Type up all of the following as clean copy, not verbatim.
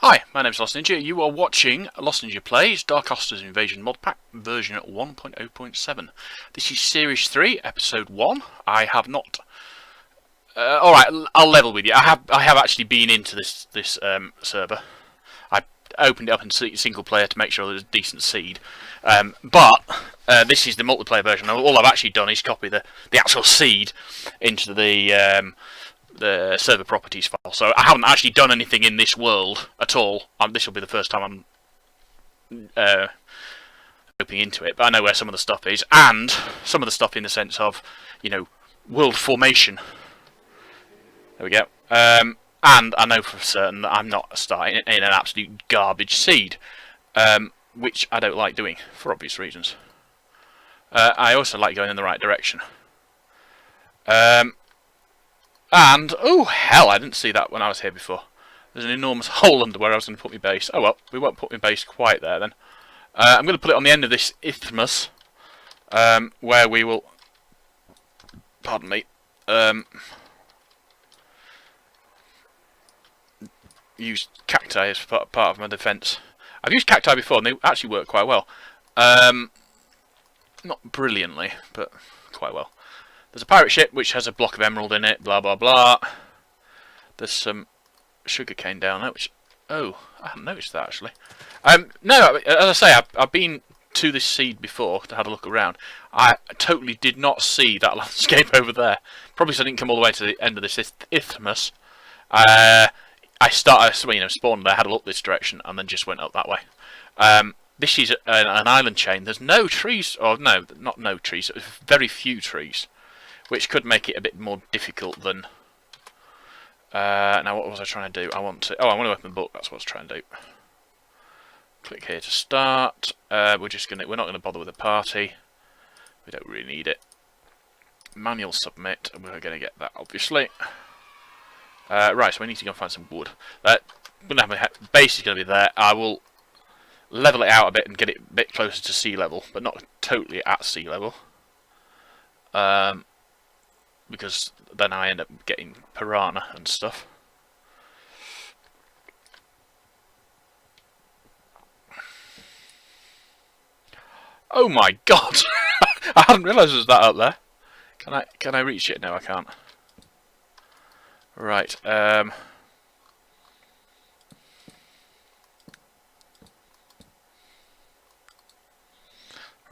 Hi, my name's Lost Ninja. You are watching Lost Ninja Plays Darkosto's Invasion Modpack version 1.0.7. This is Series 3, Episode 1. I have not... Alright, I'll level with you. I have actually been into this server. I opened it up in single player to make sure there's a decent seed. But this is the multiplayer version. All I've actually done is copy the actual seed into the server properties file. So I haven't actually done anything in this world at all. This will be the first time I'm opening into it, but I know where some of the stuff is, and some of the stuff in the sense of, you know, world formation. There we go. And I know for certain that I'm not starting in an absolute garbage seed, which I don't like doing for obvious reasons. I also like going in the right direction. And, oh hell, I didn't see that when I was here before. There's an enormous hole under where I was going to put my base. Oh well, we won't put my base quite there then. I'm going to put it on the end of this isthmus, where we will, pardon me, use cacti as part of my defence. I've used cacti before and they actually work quite well. Not brilliantly, but quite well. There's a pirate ship which has a block of emerald in it, blah blah blah. There's some sugarcane down there, which... Oh, I hadn't noticed that actually. No, as I say, I've been to this seed before to have a look around. I totally did not see that landscape over there. Probably because I didn't come all the way to the end of this isthmus. I spawned there, had a look this direction, and then just went up that way. This is an island chain. There's no trees, or no, not no trees, very few trees, which could make it a bit more difficult than... now what was I trying to do? I want to open the book, that's what I was trying to do. Click here to start. We're not gonna bother with a party. We don't really need it. Manual submit, and we're gonna get that obviously. Right, so we need to go and find some wood. Gonna have my base is gonna be there. I will level it out a bit and get it a bit closer to sea level, but not totally at sea level. Because then I end up getting piranha and stuff. Oh my god! I hadn't realised there was that up there. Can I reach it? No, I can't. Right.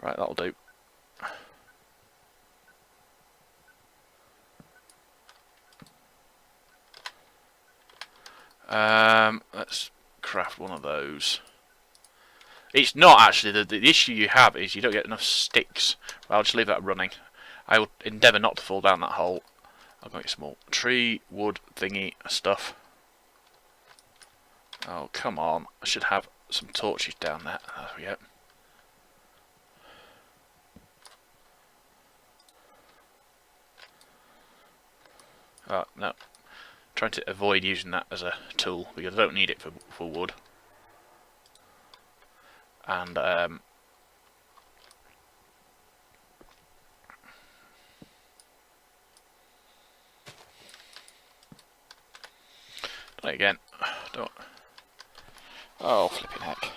Right, that'll do. Let's craft one of those. It's not actually, the issue you have is you don't get enough sticks. Well, I'll just leave that running. I will endeavour not to fall down that hole. I'll make some more tree, wood, thingy, stuff. Oh, come on. I should have some torches down there. There we go. Oh, no. Trying to avoid using that as a tool because I don't need it for wood. And again, don't. Oh, flipping heck.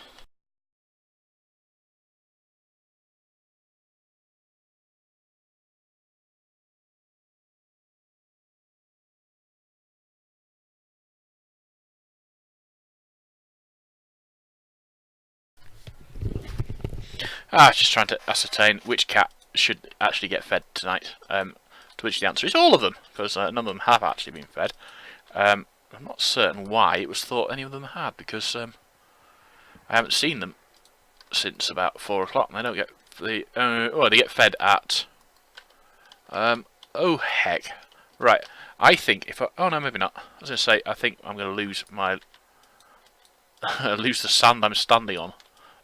Just trying to ascertain which cat should actually get fed tonight. To which the answer is all of them, because none of them have actually been fed. I'm not certain why it was thought any of them had, because I haven't seen them since about 4 o'clock, and they don't get they get fed at. Oh heck! Right, I think if oh no, maybe not. I was going to say I think I'm going to lose my lose the sand I'm standing on,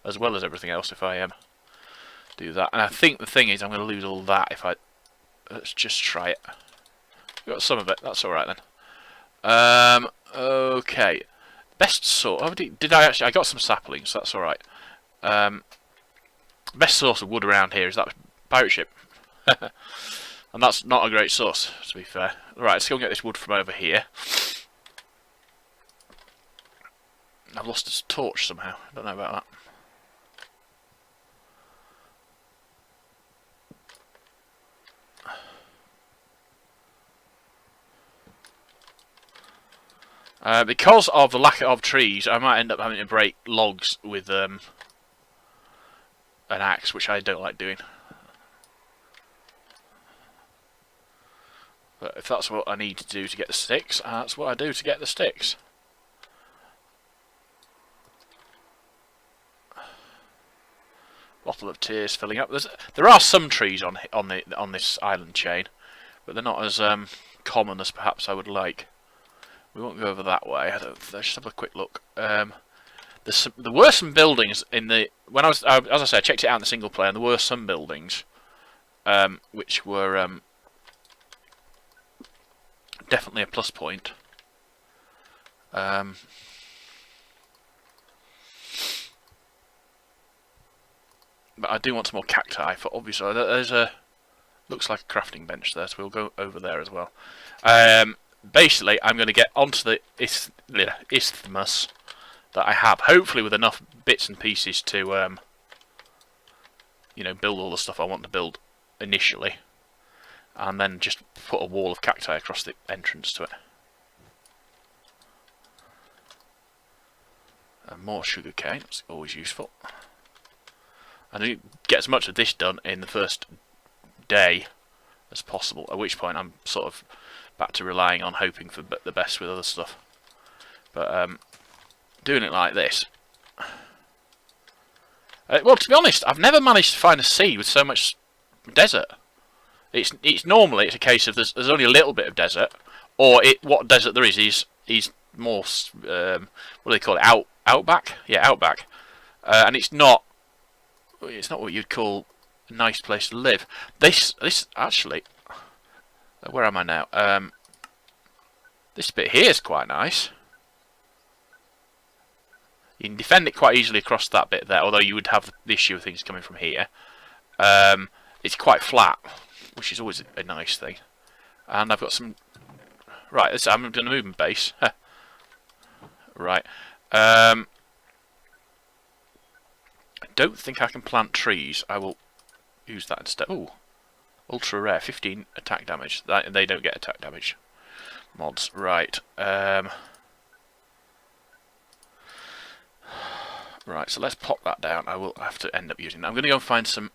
as well as everything else if I do that. And I think the thing is I'm going to lose all that if I... Let's just try it. Got some of it, that's alright then. Okay. Best source... Oh, did I actually... I got some saplings, that's alright. Best source of wood around here is that pirate ship. And that's not a great source, to be fair. Right, let's go and get this wood from over here. I've lost his torch somehow. I don't know about that. Because of the lack of trees, I might end up having to break logs with an axe, which I don't like doing. But if that's what I need to do to get the sticks, that's what I do to get the sticks. Bottle of tears filling up. There are some trees on this island chain, but they're not as common as perhaps I would like. We won't go over that way. Let's just have a quick look. There were some buildings in the as I said, I checked it out in the single player, and there were some buildings which were definitely a plus point. But I do want some more cacti for obvious. There's looks like a crafting bench there, so we'll go over there as well. Basically, I'm going to get onto the isthmus that I have, hopefully with enough bits and pieces to, you know, build all the stuff I want to build initially, and then just put a wall of cacti across the entrance to it. And more sugarcane, that's always useful. I need to get as much of this done in the first day as possible, at which point I'm sort of back to relying on hoping for the best with other stuff. But doing it like this... well, to be honest, I've never managed to find a sea with so much desert. It's normally a case of there's only a little bit of desert, or what desert there is more what do they call it, outback? Yeah, outback. And it's not what you'd call a nice place to live. This actually, where am I now? This bit here is quite nice. You can defend it quite easily across that bit there, although you would have the issue of things coming from here. It's quite flat, which is always a nice thing. And I've got some... Right, I'm going to move my base. Right. I don't think I can plant trees. I will use that instead. Ooh, ultra rare, 15 attack damage. They don't get attack damage. Mods, right. Right, so let's pop that down. I will have to end up using that. I'm going to go and find some...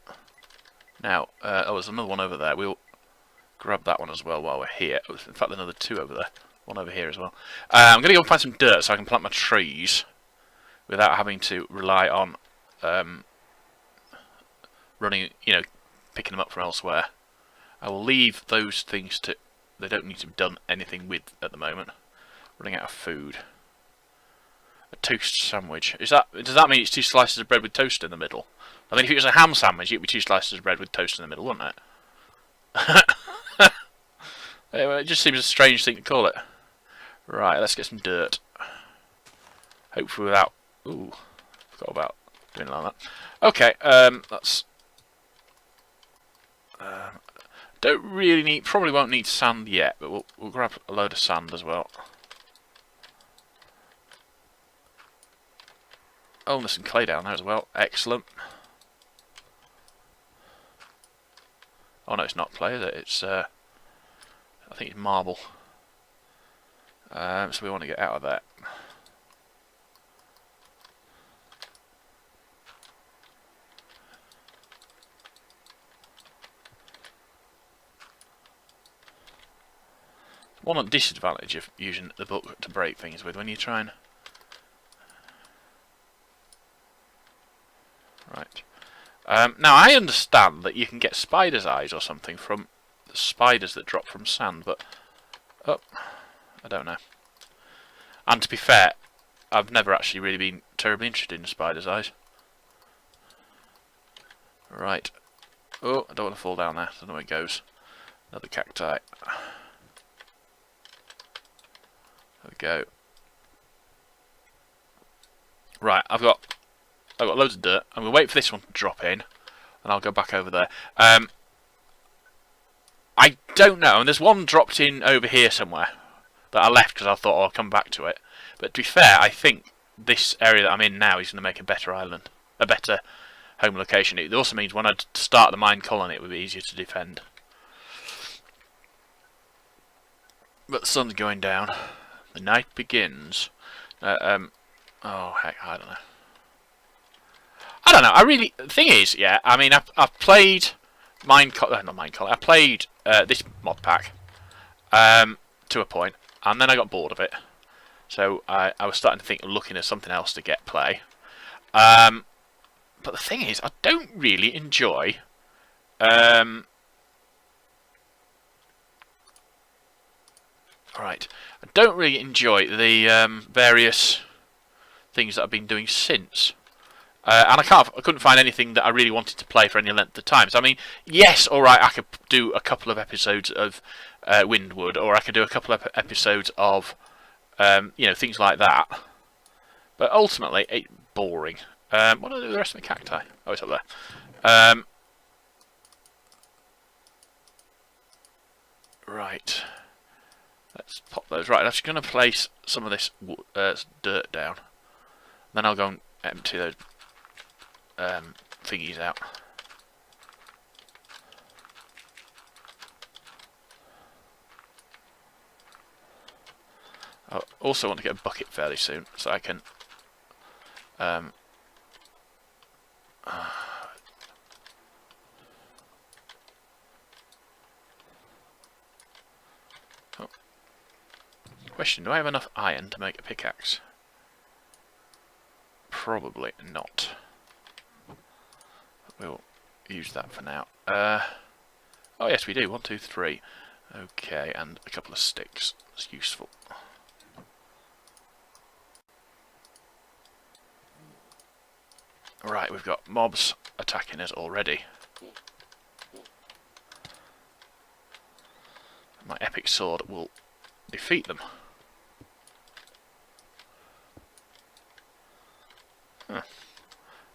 Now, oh, there's another one over there. We'll grab that one as well while we're here. In fact, there's another two over there. One over here as well. I'm going to go and find some dirt so I can plant my trees without having to rely on running, you know, picking them up from elsewhere. I will leave those things to... They don't need to be done anything with at the moment. Running out of food. A toast sandwich. Does that mean it's 2 slices of bread with toast in the middle? I mean, if it was a ham sandwich, it'd be 2 slices of bread with toast in the middle, wouldn't it? Anyway, it just seems a strange thing to call it. Right, let's get some dirt. Hopefully without... Ooh, forgot about doing like that. Okay, that's... don't really need... Probably won't need sand yet, but we'll grab a load of sand as well. Oh, there's some clay down there as well. Excellent. Oh no, it's not clay, is it? It's I think it's marble. So we want to get out of that. One disadvantage of using the book to break things with when you try and... Right. Now, I understand that you can get spider's eyes or something from the spiders that drop from sand, but... Oh, I don't know. And to be fair, I've never actually really been terribly interested in spider's eyes. Right. Oh, I don't want to fall down there. I don't know where it goes. Another cacti. There we go. Right, I've got loads of dirt. I'm going to wait for this one to drop in, and I'll go back over there. I don't know, and there's one dropped in over here somewhere that I left because I thought, oh, I'll come back to it. But to be fair, I think this area that I'm in now is going to make a better island, a better home location. It also means when I start the mine colony, it would be easier to defend. But the sun's going down. The night begins. Oh heck, I don't know. The thing is, yeah. I mean, I've played I played this mod pack to a point, and then I got bored of it. So I was starting to think of looking at something else to get play. But the thing is, I don't really enjoy. Right, I don't really enjoy the various things that I've been doing since. And I couldn't find anything that I really wanted to play for any length of time. So I mean, yes, all right, I could do a couple of episodes of Windwood, or I could do a couple of episodes of, things like that. But ultimately, it's boring. What do I do with the rest of my cacti? Oh, it's up there. Right. Let's pop those. Right, I'm just going to place some of this dirt down. Then I'll go and empty those thingies out. I also want to get a bucket fairly soon, so I can question, do I have enough iron to make a pickaxe? Probably not. We'll use that for now. Oh yes, we do. 1, 2, 3. Okay, and a couple of sticks. That's useful. Right, we've got mobs attacking us already. My epic sword will defeat them. Huh.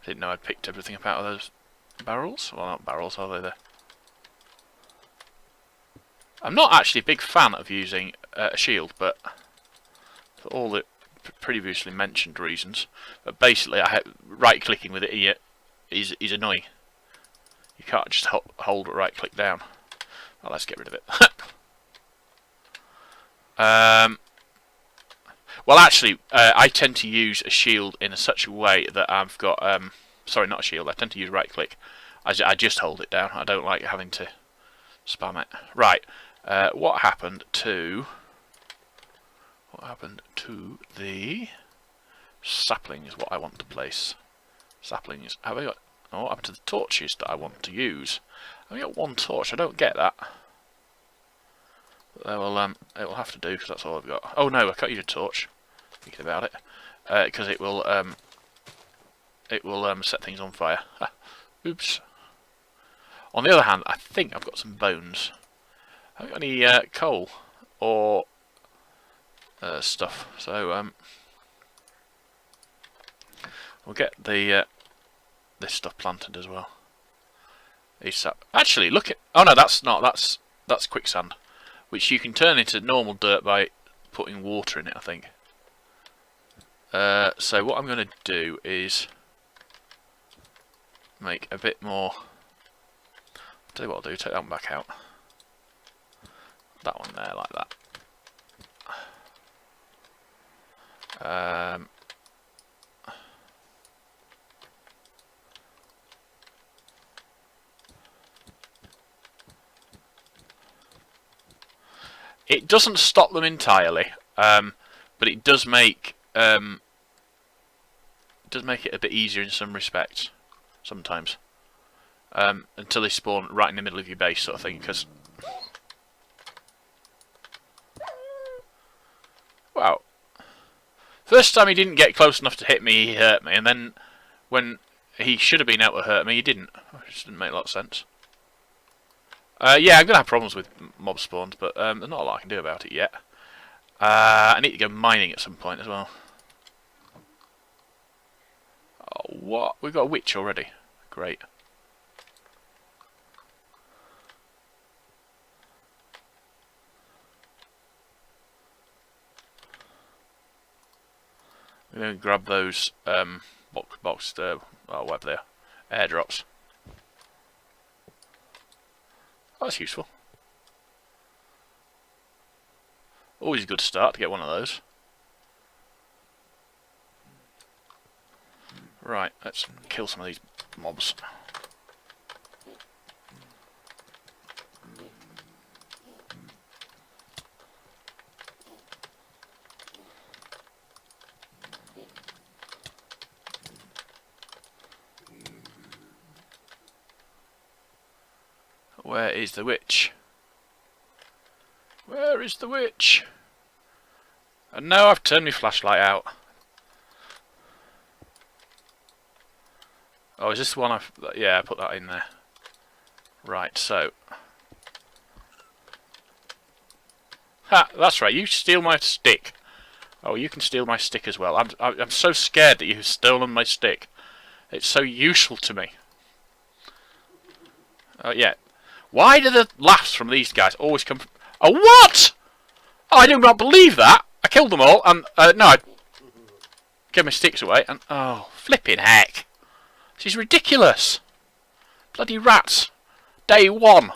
I didn't know I'd picked everything up out of those barrels. Well, not barrels, are they there? I'm not actually a big fan of using a shield, but for all the previously mentioned reasons. But basically, right-clicking with it is annoying. You can't just hold right-click down. Well, let's get rid of it. Well, actually, I tend to use a shield in such a way that I've got... sorry, not a shield. I tend to use right-click. I just hold it down. I don't like having to spam it. Right. What happened to the sapling is what I want to place. Saplings. Have I got... Oh, what happened to the torches that I want to use? I've only got one torch. I don't get that. But it will have to do, because that's all I've got. Oh no, I can't use a torch. Thinking about it, because it will set things on fire. Oops. On the other hand, I think I've got some bones. I haven't got any coal or stuff, so we'll get the this stuff planted as well. Actually, look at... Oh no, that's not. That's quicksand, which you can turn into normal dirt by putting water in it, I think. So what I'm going to do is make a bit more... I'll tell you what I'll do, take that one back out. That one there, like that. It doesn't stop them entirely, but it does make it a bit easier in some respects, sometimes, until they spawn right in the middle of your base, sort of thing. Because, wow, first time he didn't get close enough to hit me, he hurt me, and then when he should have been able to hurt me, he didn't. It just didn't make a lot of sense. Yeah, I'm going to have problems with mob spawns, but there's not a lot I can do about it yet. I need to go mining at some point as well. Oh, what? We've got a witch already. Great. We're going to grab those whatever they are, airdrops. Oh, that's useful. Always a good start to get one of those. Right, let's kill some of these mobs. Where is the witch? Where is the witch? And now I've turned my flashlight out. Oh, is this the one yeah, I put that in there. Right, so... Ha! That's right, you steal my stick. Oh, you can steal my stick as well. I'm so scared that you've stolen my stick. It's so useful to me. Oh, yeah. Why do the laughs from these guys always come from... Oh, what?! Oh, I do not believe that! I killed them all, and... no, I... gave my sticks away, and... Oh, flipping heck! This is ridiculous! Bloody rats! Day one!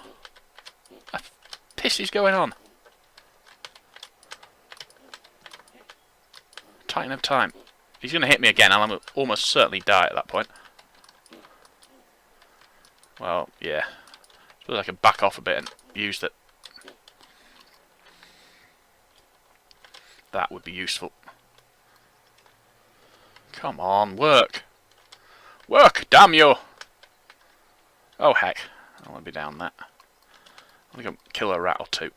What the piss is going on? Titan of time. If he's going to hit me again, I'll almost certainly die at that point. Well, yeah. I suppose I can back off a bit and use that. That would be useful. Come on, work! Work, damn you! Oh heck, I want to be down that. I think I'll kill a rat or two.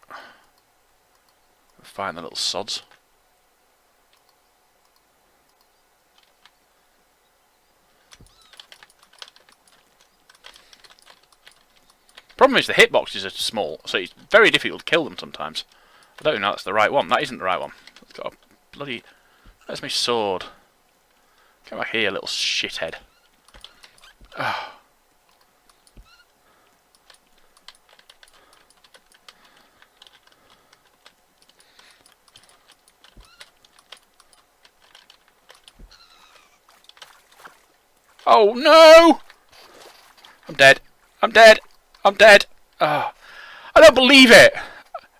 Find the little sods. Problem is the hitboxes are small, so it's very difficult to kill them sometimes. I don't know if that's the right one. That isn't the right one. It's got a bloody... Where's my sword? Come back here, little shithead. Oh. Oh no! I'm dead. I'm dead. I'm dead. Oh. I don't believe it.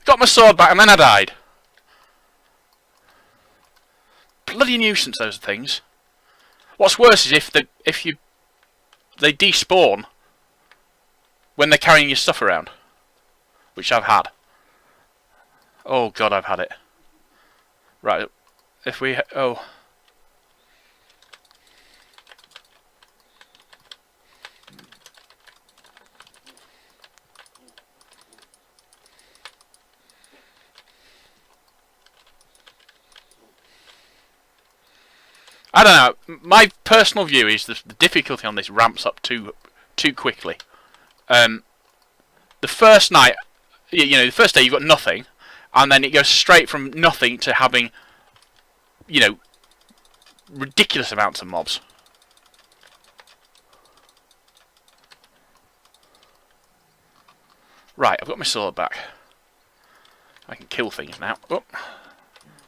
Got my sword back and then I died. Bloody nuisance, those things. What's worse is if they despawn when they're carrying your stuff around, which I've had. Oh god, I've had it. Right, if we oh. I don't know. My personal view is the difficulty on this ramps up too quickly. The first night, you know, the first day you've got nothing, and then it goes straight from nothing to having, you know, ridiculous amounts of mobs. Right, I've got my sword back. I can kill things now. Oh.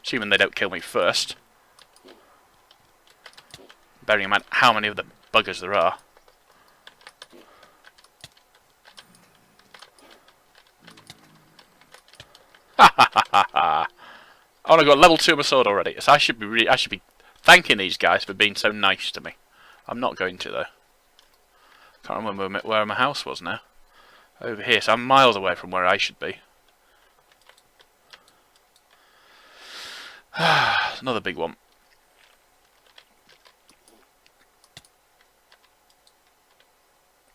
Assuming they don't kill me first. Bearing in mind how many of the buggers there are. Ha ha ha ha ha! Oh, I got level 2 of my sword already. So I should be thanking these guys for being so nice to me. I'm not going to though. Can't remember where my house was now. Over here, so I'm miles away from where I should be. Another big one.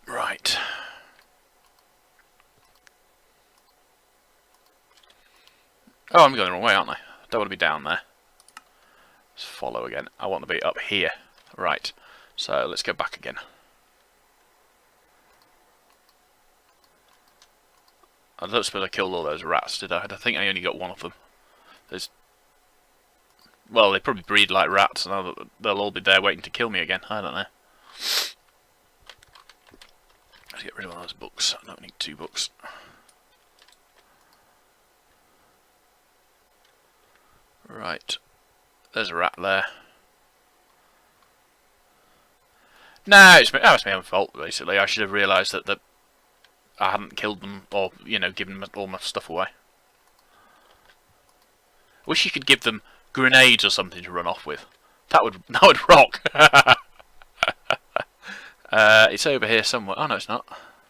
Right. Oh, I'm going the wrong way, aren't I? Don't want to be down there. Let's follow again. I want to be up here. Right. So let's go back again. I don't suppose I killed all those rats, did I? I think I only got one of them. There's... Well, they probably breed like rats, and they'll all be there waiting to kill me again. I don't know. Let's get rid of one of those books. I don't need 2 books. Right. There's a rat there. No, it's my own fault, basically. I should have realised that I hadn't killed them, or, you know, given them all my stuff away. I wish you could give them grenades or something to run off with. That would rock. It's over here somewhere. Oh no, it's not.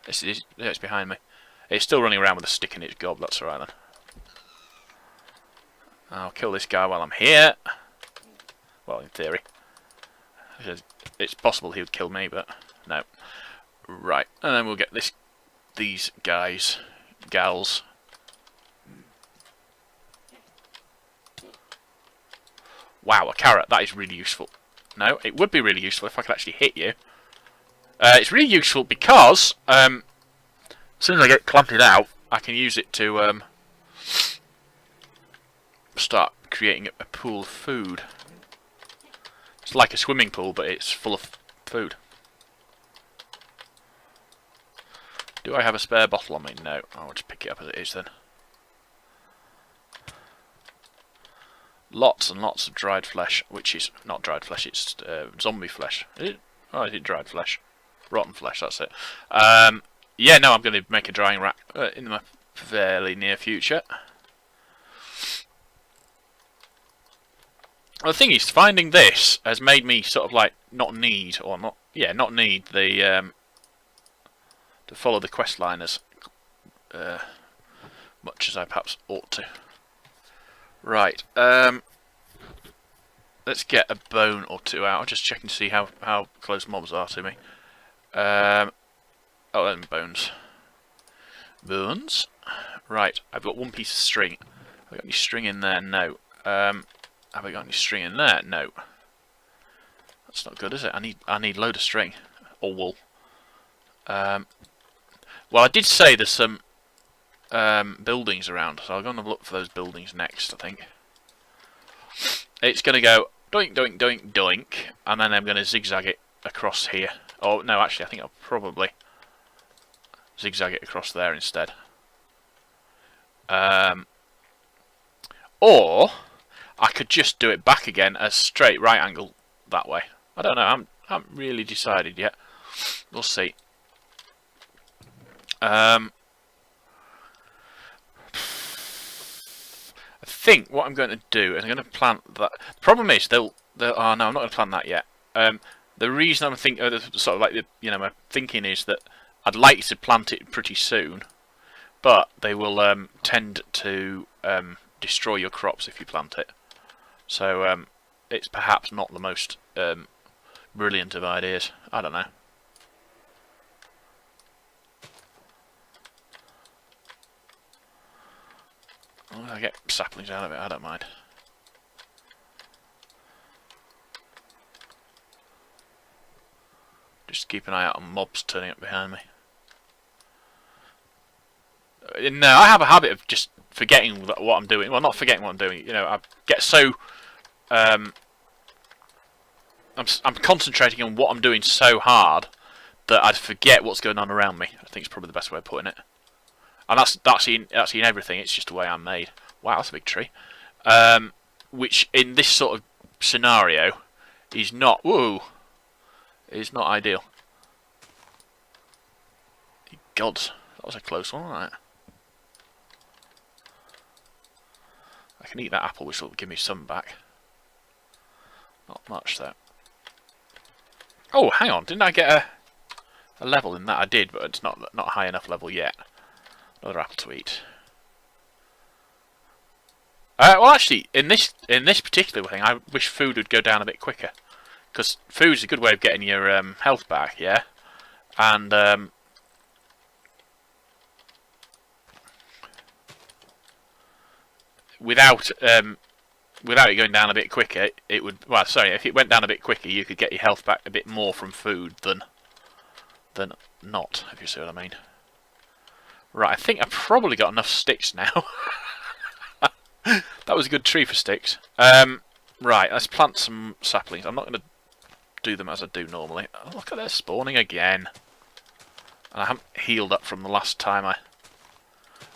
It's behind me. It's still running around with a stick in its gob. That's alright then. I'll kill this guy while I'm here. Well, in theory. It's possible he would kill me, but no. Right, and then we'll get these guys, gals. Wow, a carrot. That is really useful. No, it would be really useful if I could actually hit you. It's really useful because as soon as I get planted out, I can use it to start creating a pool of food. It's like a swimming pool, but it's full of food. Do I have a spare bottle on me? No. I'll just pick it up as it is then. Lots and lots of dried flesh, which is not dried flesh, it's zombie flesh. Is it? Oh, is it dried flesh? Rotten flesh, that's it. Yeah, no, I'm going to make a drying rack in the fairly near future. Well, the thing is, finding this has made me sort of like not need the to follow the quest line as much as I perhaps ought to. Right, let's get a bone or two out. I'm just checking to see how close mobs are to me. Oh, then bones. Bones. Right, I've got one piece of string. Have I got any string in there? No. Have I got any string in there? No. That's not good, is it? I need load of string or wool. Well, I did say there's some buildings around, so I'm going to look for those buildings next. I think it's going to go doink, doink, doink, doink, and then I'm going to zigzag it across here. Oh no, actually, I think I'll probably zigzag it across there instead. Or I could just do it back again as straight right angle that way. I don't know. I haven't really decided yet. We'll see. I think what I'm going to do is I'm going to plant that. The problem is oh no, I'm not going to plant that yet. The reason I'm thinking, sort of like my thinking is that I'd like to plant it pretty soon, but they will tend to destroy your crops if you plant it. So it's perhaps not the most brilliant of ideas. I don't know. Oh, I get saplings out of it, I don't mind. Just keep an eye out on mobs turning up behind me. No, I have a habit of just forgetting what I'm doing. Well, not forgetting what I'm doing. You know, I get so I'm concentrating on what I'm doing so hard that I forget what's going on around me. I think it's probably the best way of putting it. And that's in everything. It's just the way I'm made. Wow, that's a big tree. Which in this sort of scenario is not ideal. Gods, that was a close one, wasn't it? I can eat that apple, which will give me some back. Not much though. Oh, hang on, didn't I get a level in that? I did, but it's not a high enough level yet. Another apple to eat. Well, actually, in this particular thing, I wish food would go down a bit quicker, because food's a good way of getting your health back, yeah. And without it going down a bit quicker, it would. Well, sorry, if it went down a bit quicker, you could get your health back a bit more from food than not, if you see what I mean. Right, I think I've probably got enough sticks now. That was a good tree for sticks. Right, let's plant some saplings. I'm not going to do them as I do normally. Oh, look at this, spawning again. And I haven't healed up from the last time I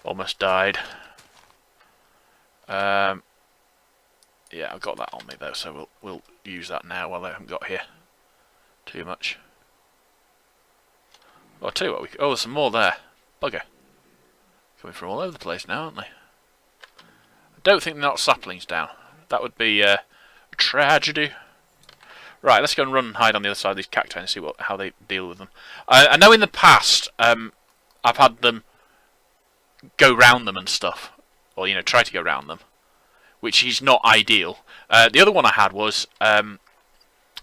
almost died. Yeah, I've got that on me though, so we'll use that now while I haven't got here too much. Well, I'll tell you what, oh, there's some more there. Bugger. Coming from all over the place now, aren't they? I don't think they knocked saplings down. That would be a tragedy. Right, let's go and run and hide on the other side of these cacti and see how they deal with them. I know in the past, I've had them go round them and stuff. Or, you know, try to go round them. Which is not ideal. The other one I had was, I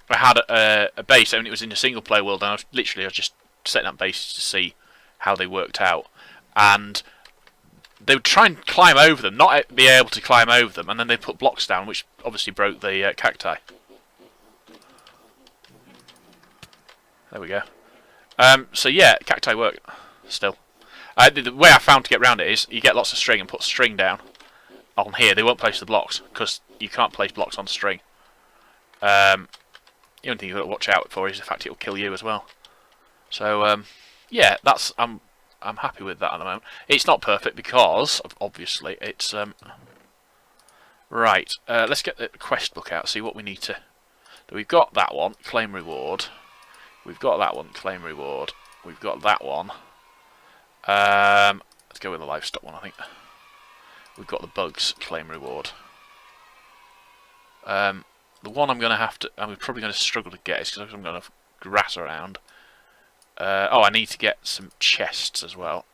had a base, and it was in a single player world, and I was just setting up bases to see how they worked out. And they would try and climb over them, not be able to climb over them, and then they put blocks down, which obviously broke the cacti. There we go. So yeah, cacti work still. The way I found to get around it is you get lots of string and put string down on here. They won't place the blocks because you can't place blocks on string. The only thing you've got to watch out for is the fact it will kill you as well. So yeah, that's I'm happy with that at the moment. It's not perfect because obviously it's right. Let's get the quest book out. See what we need to. So we've got that one, claim reward. We've got that one, claim reward. We've got that one. Let's go with the livestock one, I think. We've got the bugs, claim reward. The one I'm probably going to struggle to get is because I'm going to grass around. Oh, I need to get some chests as well.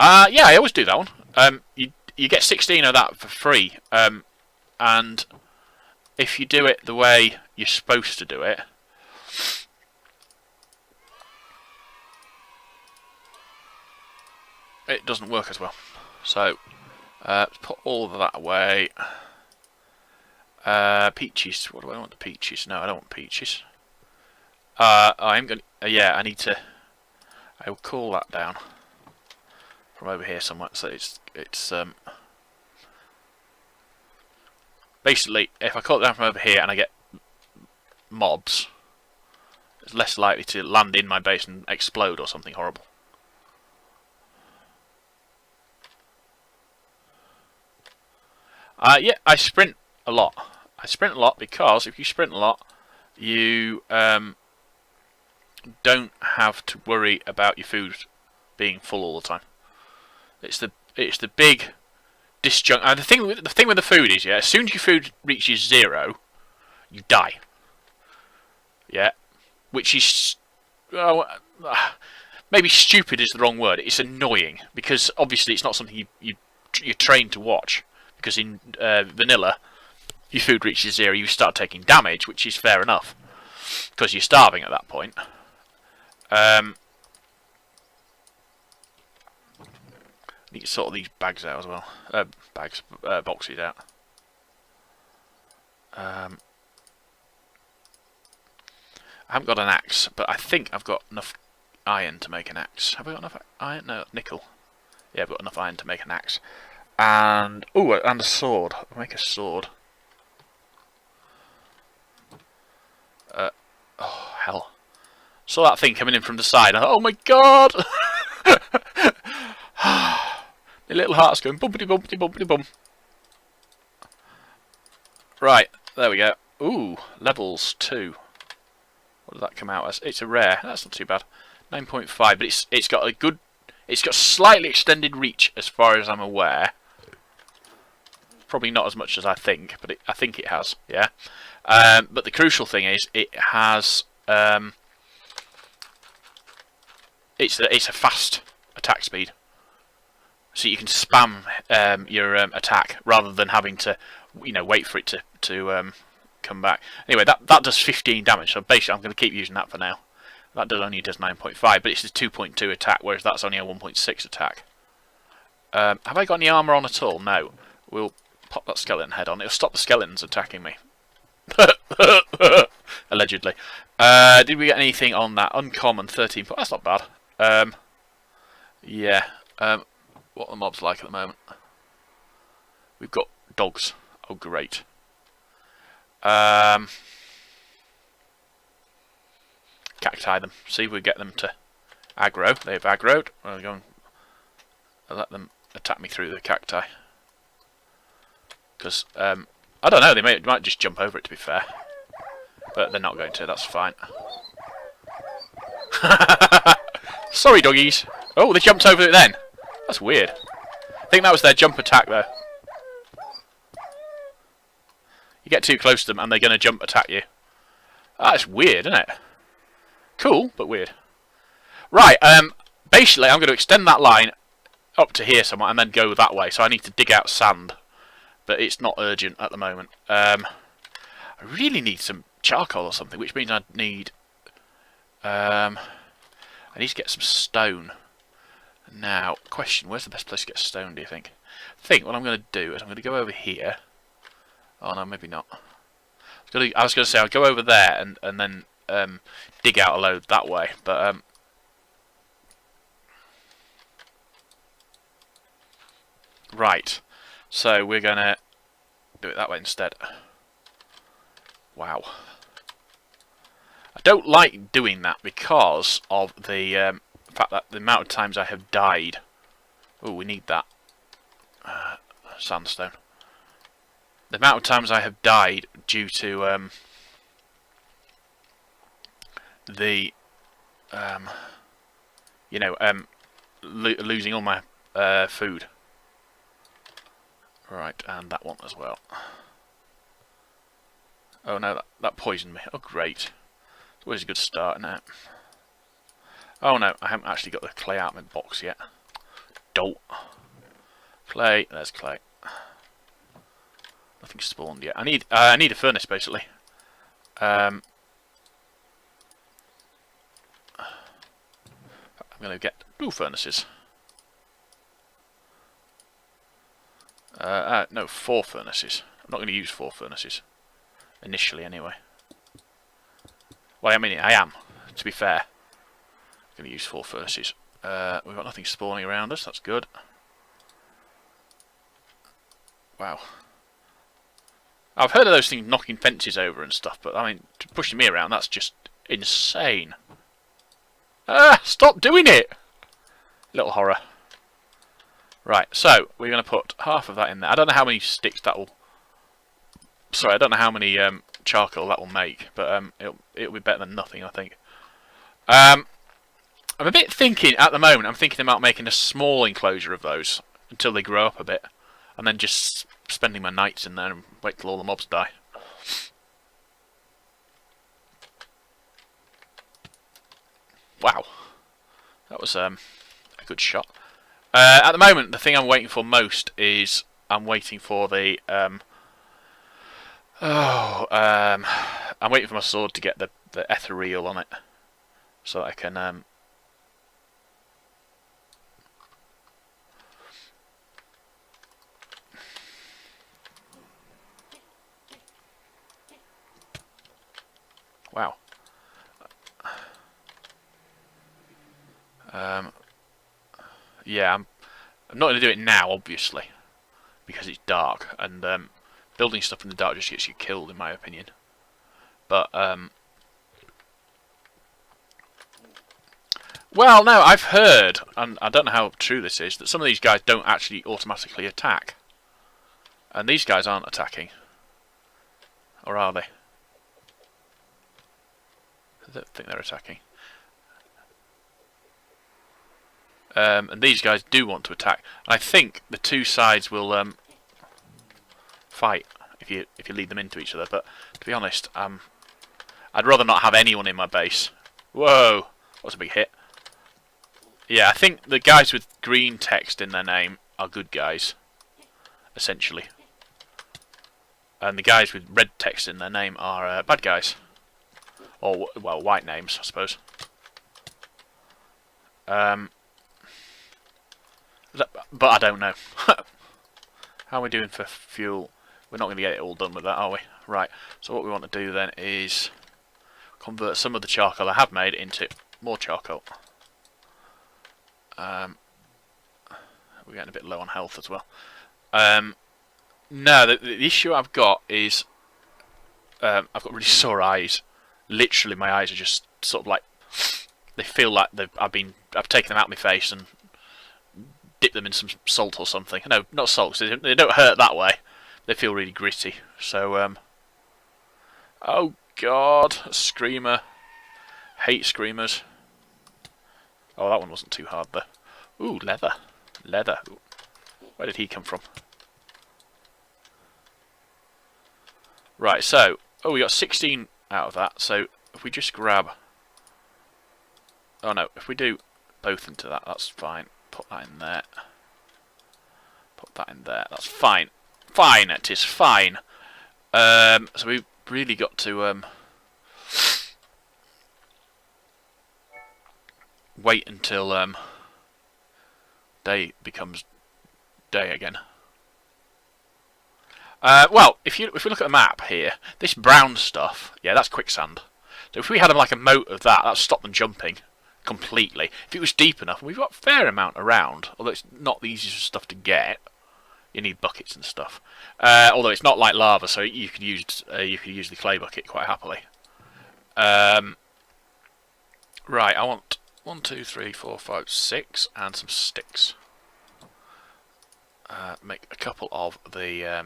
Yeah, I always do that one. You get 16 of that for free. And if you do it the way you're supposed to do it, it doesn't work as well. So let's put all of that away. Peaches. What do I want? The peaches? No, I don't want peaches. I'm going. Yeah, I need to. I will call that down from over here somewhere. So it's basically, if I call it down from over here and I get mobs, it's less likely to land in my base and explode or something horrible. Yeah, I sprint a lot. I sprint a lot because if you sprint a lot, you don't have to worry about your food being full all the time. It's the big disjunct. And the thing with the food is, yeah, as soon as your food reaches 0, you die. Yeah, which is maybe stupid is the wrong word. It's annoying because obviously it's not something you're trained to watch. Because in vanilla, your food reaches 0, you start taking damage, which is fair enough because you're starving at that point. I need to sort these bags out as well. Boxes out. I haven't got an axe, but I think I've got enough iron to make an axe. Have I got enough iron? No, nickel. Yeah, I've got enough iron to make an axe. And and a sword. I'll make a sword. Oh hell! Saw that thing coming in from the side. I thought, oh my god! My little heart's going bumpity bumpity bumpity bum. Right, there we go. Ooh, levels 2. What does that come out as? It's a rare. That's not too bad. 9.5, but it's got a good. It's got slightly extended reach as far as I'm aware. Probably not as much as I think, but I think it has. Yeah. But the crucial thing is it has. It's a fast attack speed, so you can spam your attack rather than having to, wait for it to come back. Anyway, that does 15 damage. So basically, I'm going to keep using that for now. That only does 9.5, but it's a 2.2 attack, whereas that's only a 1.6 attack. Have I got any armour on at all? No. We'll pop that skeleton head on. It'll stop the skeletons attacking me. Allegedly. Did we get anything on that? Uncommon, 13. That's not bad. Yeah. What are the mobs like at the moment? We've got dogs. Oh, great. Cacti them. See if we get them to aggro. They've aggroed. I'll go and let them attack me through the cacti. Because, I don't know, they might just jump over it, to be fair. But they're not going to, that's fine. Sorry, doggies. Oh, they jumped over it then. That's weird. I think that was their jump attack, though. You get too close to them and they're going to jump attack you. That's weird, isn't it? Cool, but weird. Right, basically I'm going to extend that line up to here somewhere and then go that way. So I need to dig out sand. But it's not urgent at the moment. I really need some charcoal or something, which means I need... I need to get some stone. Now, question, where's the best place to get stone, do you think? I think what I'm going to do is I'm going to go over here. Oh no, maybe not. I was going to say I'll go over there and then dig out a load that way, but right. So we're going to do it that way instead. Wow. I don't like doing that because of the fact that the amount of times I have died. Oh, we need that sandstone. The amount of times I have died due to losing all my food. Right, and that one as well. Oh no, that poisoned me. Oh great. It's always a good start, isn't it? Oh no, I haven't actually got the clay out of my box yet. Dolt. Clay, there's clay. Nothing spawned yet. I need a furnace basically. I'm gonna get 2 furnaces. No, 4 furnaces. I'm not going to use 4 furnaces. Initially, anyway. Well, I mean, I am, to be fair. I'm going to use 4 furnaces. We've got nothing spawning around us, that's good. Wow. I've heard of those things knocking fences over and stuff, but, I mean, pushing me around, that's just insane. Ah, stop doing it! Little horror. Right, so we're going to put half of that in there. I don't know how many sticks that will... Sorry, I don't know how many charcoal that will make, but it'll be better than nothing, I think. I'm a bit thinking, at the moment, I'm thinking about making a small enclosure of those until they grow up a bit, and then just spending my nights in there and wait till all the mobs die. Wow. That was a good shot. At the moment, the thing I'm waiting for most is I'm waiting for the I'm waiting for my sword to get the ethereal on it, so that I can wow. Yeah, I'm not going to do it now, obviously, because it's dark, and building stuff in the dark just gets you killed, in my opinion. But, well, no, I've heard, and I don't know how true this is, that some of these guys don't actually automatically attack. And these guys aren't attacking. Or are they? I don't think they're attacking. And these guys do want to attack. I think the 2 sides will fight if you lead them into each other. But to be honest, I'd rather not have anyone in my base. Whoa, that was a big hit. Yeah, I think the guys with green text in their name are good guys, essentially. And the guys with red text in their name are bad guys. Or, well, white names, I suppose. But I don't know. How are we doing for fuel? We're not going to get it all done with that, are we? Right, so what we want to do then is convert some of the charcoal I have made into more charcoal. We're getting a bit low on health as well. No, the issue I've got is I've got really sore eyes. Literally, my eyes are just sort of like, they feel like I've taken them out of my face and dip them in some salt or something. No, not salt, they don't hurt that way. They feel really gritty. So, oh God, a screamer. Hate screamers. Oh, that one wasn't too hard though. Ooh, leather. Leather. Ooh. Where did he come from? Right, so... Oh, we got 16 out of that, so if we just grab... Oh no, if we do both into that, that's fine. Put that in there. Put that in there, that's fine. Fine, it is fine. So we've really got to wait until day becomes day again. Well, if we look at the map here, this brown stuff, yeah, that's quicksand. So if we had like a moat of that, that'd stop them jumping completely. If it was deep enough, and we've got a fair amount around, although it's not the easiest stuff to get. You need buckets and stuff. Although it's not like lava, so you could use the clay bucket quite happily. Right, I want 1, 2, 3, 4, 5, 6, and some sticks. Make a couple of the.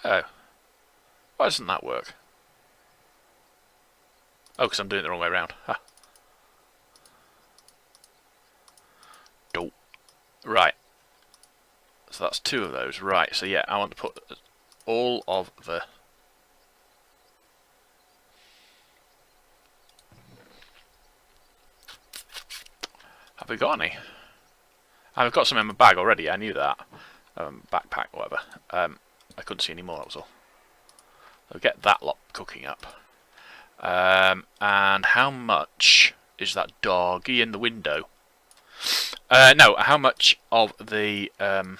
Oh, why doesn't that work? Oh, because I'm doing it the wrong way around. Huh. Dope. Right. So that's 2 of those. Right. So yeah, I want to put all of the. Have we got any? I've got some in my bag already. I knew that. Backpack, whatever. I couldn't see any more. That was all. So get that lot cooking up. And how much is that doggy in the window? No. How much of the how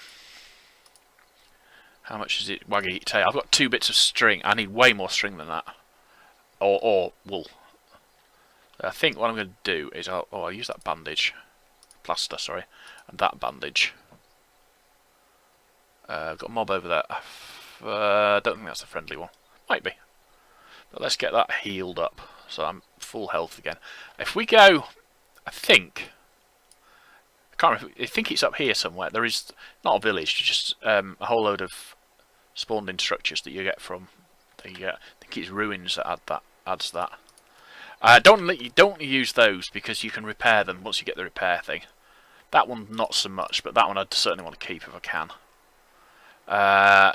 much is it? Waggy tail. I've got 2 bits of string. I need way more string than that, or wool. I think what I'm going to do is I'll use that bandage, plaster, sorry, and that bandage. I've got a mob over there. I don't think that's a friendly one. Might be. But let's get that healed up, so I'm full health again. If we go, I think, I can't remember, I think it's up here somewhere. There is not a village, just a whole load of spawned-in structures that you get from the. I think it's ruins that adds that. Don't use those because you can repair them once you get the repair thing. That one not so much, but that one I'd certainly want to keep if I can.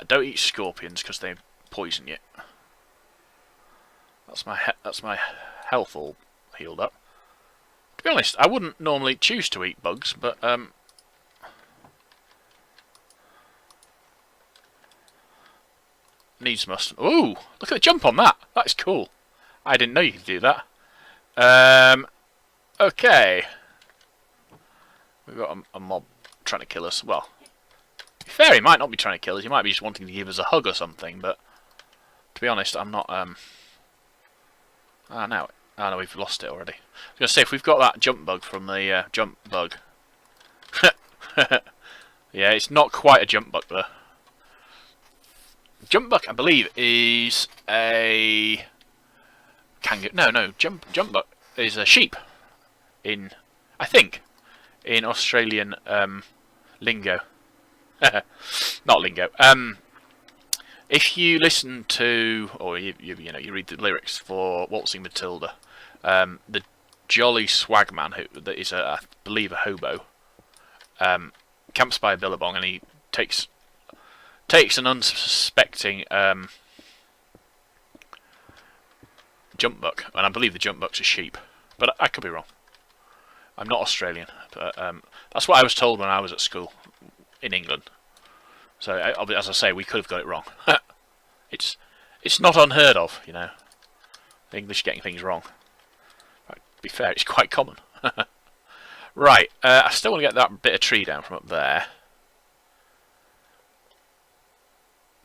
Don't eat scorpions because they poison you. That's my health all healed up. To be honest, I wouldn't normally choose to eat bugs, but needs must. Ooh, look at the jump on that. That's cool. I didn't know you could do that. Okay. We've got a mob trying to kill us. Well, to be fair, he might not be trying to kill us. He might be just wanting to give us a hug or something. But to be honest, I'm not. No, we've lost it already. I was going to say, if we've got that jump bug from the jump bug. Yeah, it's not quite a jump bug though. Jump bug, I believe, is a kangaroo. No, jump bug is a sheep. I think, in Australian lingo. Not lingo. If you listen to, or you read the lyrics for Waltzing Matilda, the jolly swagman that is I believe a hobo, camps by a billabong and he takes an unsuspecting jump buck, and I believe the jump buck's a sheep, but I could be wrong. I'm not Australian, but that's what I was told when I was at school in England. So, as I say, we could have got it wrong. It's not unheard of, you know. The English getting things wrong. Right, to be fair, it's quite common. Right, I still want to get that bit of tree down from up there.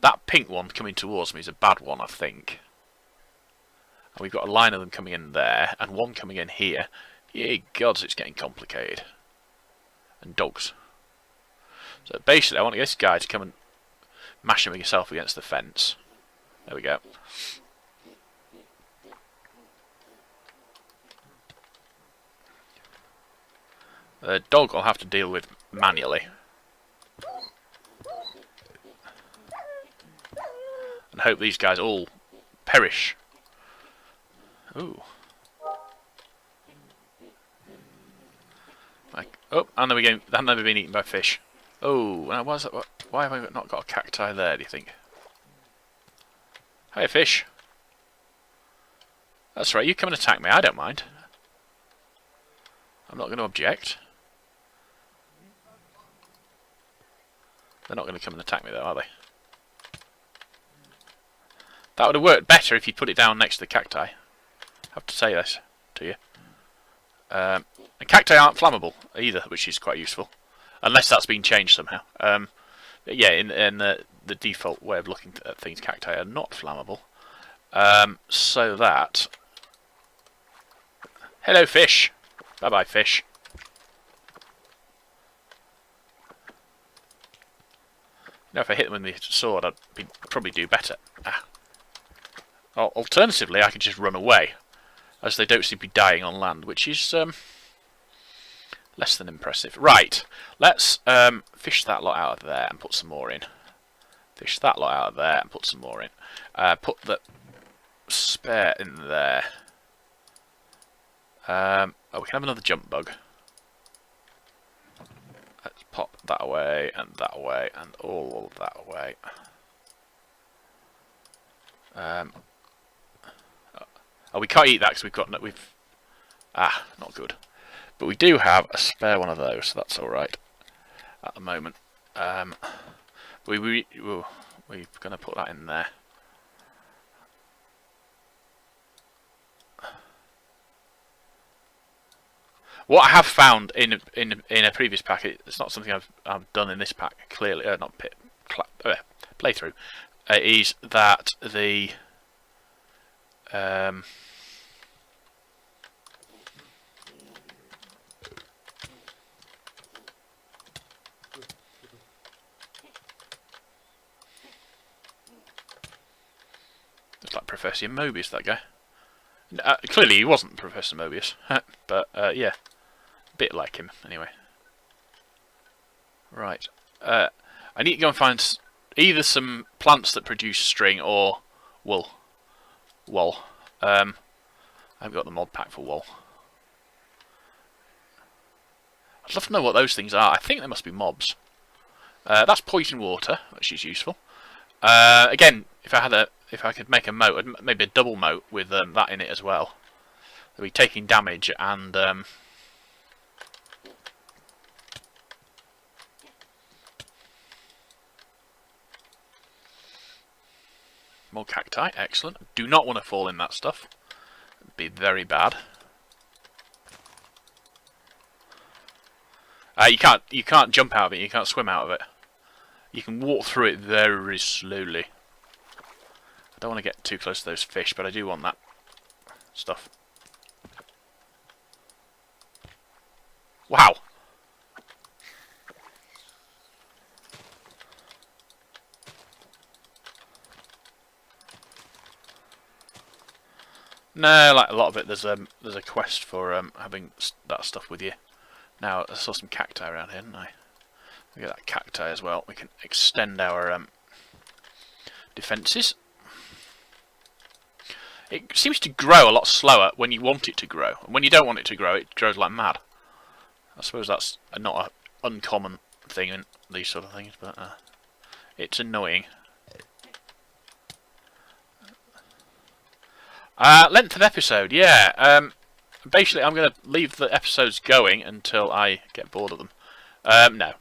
That pink one coming towards me is a bad one, I think. And we've got a line of them coming in there, and one coming in here. Ye gods, it's getting complicated. And dogs. So basically, I want this guy to come and mash him himself against the fence. There we go. The dog I'll have to deal with manually. hope these guys all perish. Ooh. Like, oh, and then we go. I've never been eaten by fish. Oh, now why have I not got a cacti there, do you think? Hey, fish. That's right, you come and attack me, I don't mind. I'm not going to object. They're not going to come and attack me though, are they? That would have worked better if you put it down next to the cacti. I have to say this to you. And cacti aren't flammable either, which is quite useful. Unless that's been changed somehow. But yeah, in the default way of looking at things, cacti are not flammable. So that... Hello, fish. Bye-bye, fish. You know, if I hit them with my sword, I'd probably do better. Ah. Alternatively, I could just run away, as they don't seem to be dying on land, which is less than impressive. Right, let's fish that lot out of there and put some more in. Fish that lot out of there and put some more in. Put the spare in there. Oh, we can have another jump bug. Let's pop that away and all of that away. Oh, we can't eat that because not good. But we do have a spare one of those, so that's all right at the moment. We're gonna put that in there. What I have found in a previous pack, it's not something I've done in this pack. Clearly, not playthrough, is that the looks like Professor Mobius, that guy. Clearly, he wasn't Professor Mobius, but yeah, a bit like him anyway. Right, I need to go and find either some plants that produce string or wool. Wool. I've got the mod pack for wool. I'd love to know what those things are. I think they must be mobs. That's poison water, which is useful. Again, if I could make a moat, maybe a double moat with that in it as well. They'll be taking damage and more cacti, excellent. Do not want to fall in that stuff. It'd be very bad. You can't jump out of it. You can't swim out of it. You can walk through it very slowly. I don't want to get too close to those fish, but I do want that stuff. Wow. No, like a lot of it, there's a quest for having that stuff with you. Now, I saw some cacti around here, didn't I? We get that cacti as well. We can extend our defences. It seems to grow a lot slower when you want it to grow. And when you don't want it to grow, it grows like mad. I suppose that's not an uncommon thing in these sort of things, but it's annoying. Length of episode, yeah. Basically, I'm going to leave the episodes going until I get bored of them. No.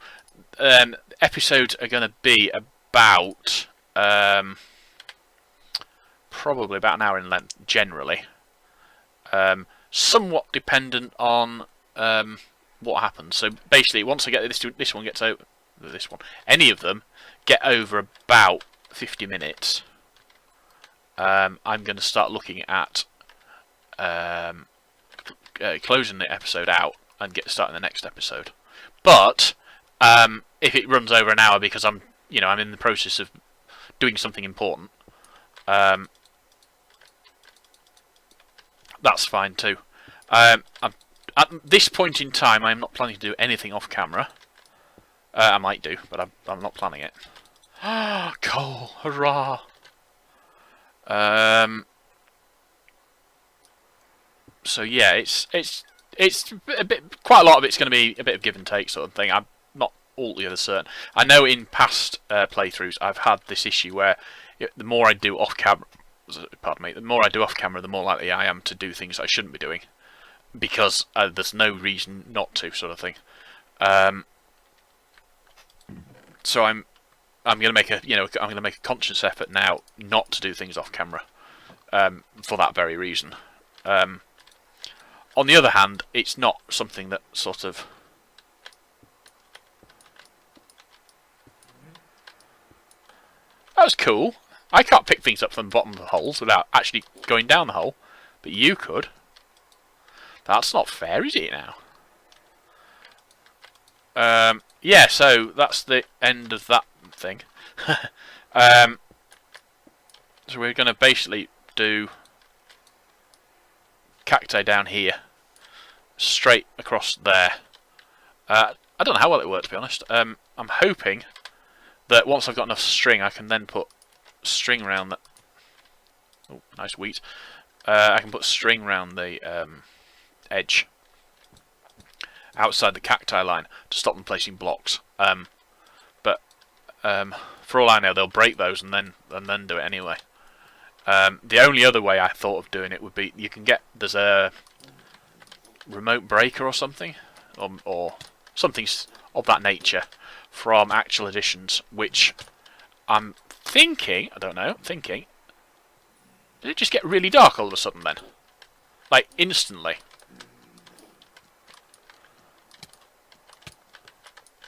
Episodes are going to be about probably about an hour in length, generally. Somewhat dependent on what happens. So basically, once I get this one gets over, any of them get over about 50 minutes. I'm going to start looking at closing the episode out and starting the next episode. But if it runs over an hour because I'm in the process of doing something important, that's fine too. At this point in time, I'm not planning to do anything off camera. I might do, but I'm not planning it. Ah, coal! Hurrah! So yeah, it's a bit. Quite a lot of it's going to be a bit of give and take sort of thing. I'm not altogether certain. I know in past playthroughs I've had this issue where the more I do off camera, the more I do off camera, the more likely I am to do things I shouldn't be doing because there's no reason not to, sort of thing. So I'm going to make a conscious effort now not to do things off camera for that very reason. On the other hand, it's not something that sort of... That was cool. I can't pick things up from the bottom of the holes without actually going down the hole, but you could. That's not fair, is it now? Yeah, so that's the end of that thing. So we're going to basically do cacti down here, straight across there. I don't know how well it worked, to be honest. I'm hoping that once I've got enough string, I can then put string around that. Oh, nice wheat. I can put string around the edge outside the cacti line to stop them placing blocks. But for all I know, they'll break those and then do it anyway. The only other way I thought of doing it would be there's a remote breaker or something, or something of that nature from actual editions, which I'm thinking, did it just get really dark all of a sudden then? Like, instantly?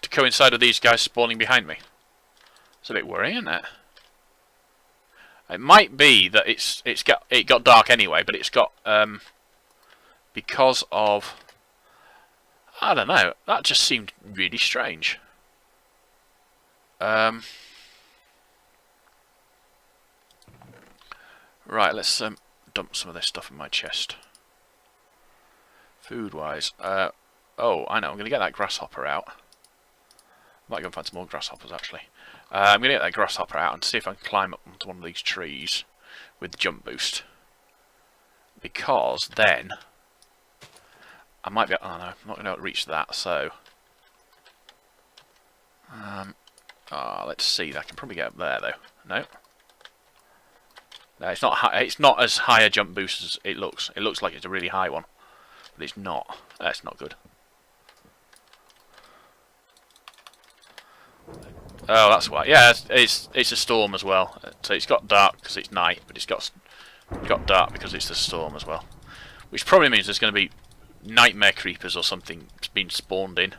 To coincide with these guys spawning behind me. It's a bit worrying, isn't it? It might be that it got dark anyway, but it's got because of, I don't know, that just seemed really strange. Right, let's dump some of this stuff in my chest. Food-wise, oh, I know, I'm going to get that grasshopper out. Might go and find some more grasshoppers, actually. I'm going to get that grasshopper out and see if I can climb up onto one of these trees with the jump boost. Because then I might be... Oh no, I'm not going to be able to reach that, so... let's see, I can probably get up there, though. No? No, it's not high, it's not as high a jump boost as it looks. It looks like it's a really high one, but it's not. That's not good. Oh, that's why. Yeah, it's a storm as well. So it's got dark because it's night, but it's got dark because it's the storm as well. Which probably means there's going to be nightmare creepers or something being spawned in.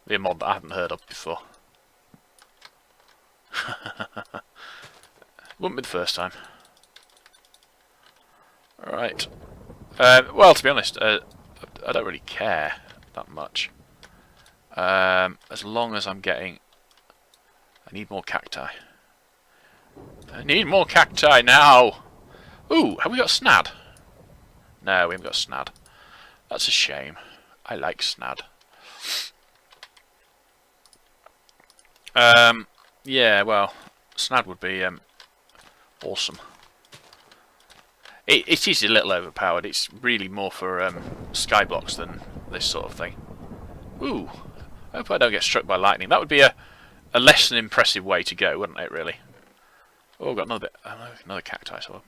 Be a mod that I haven't heard of before. Wouldn't be the first time. Alright. Well, to be honest, I don't really care that much. As long as I'm getting... I need more cacti. I need more cacti now! Ooh, have we got snad? No, we haven't got snad. That's a shame. I like snad. Yeah, well, snad would be awesome. It is a little overpowered. It's really more for skyblocks than this sort of thing. Ooh, I hope I don't get struck by lightning. That would be a less than impressive way to go, wouldn't it, really? Oh, I've got another bit, another cacti. So.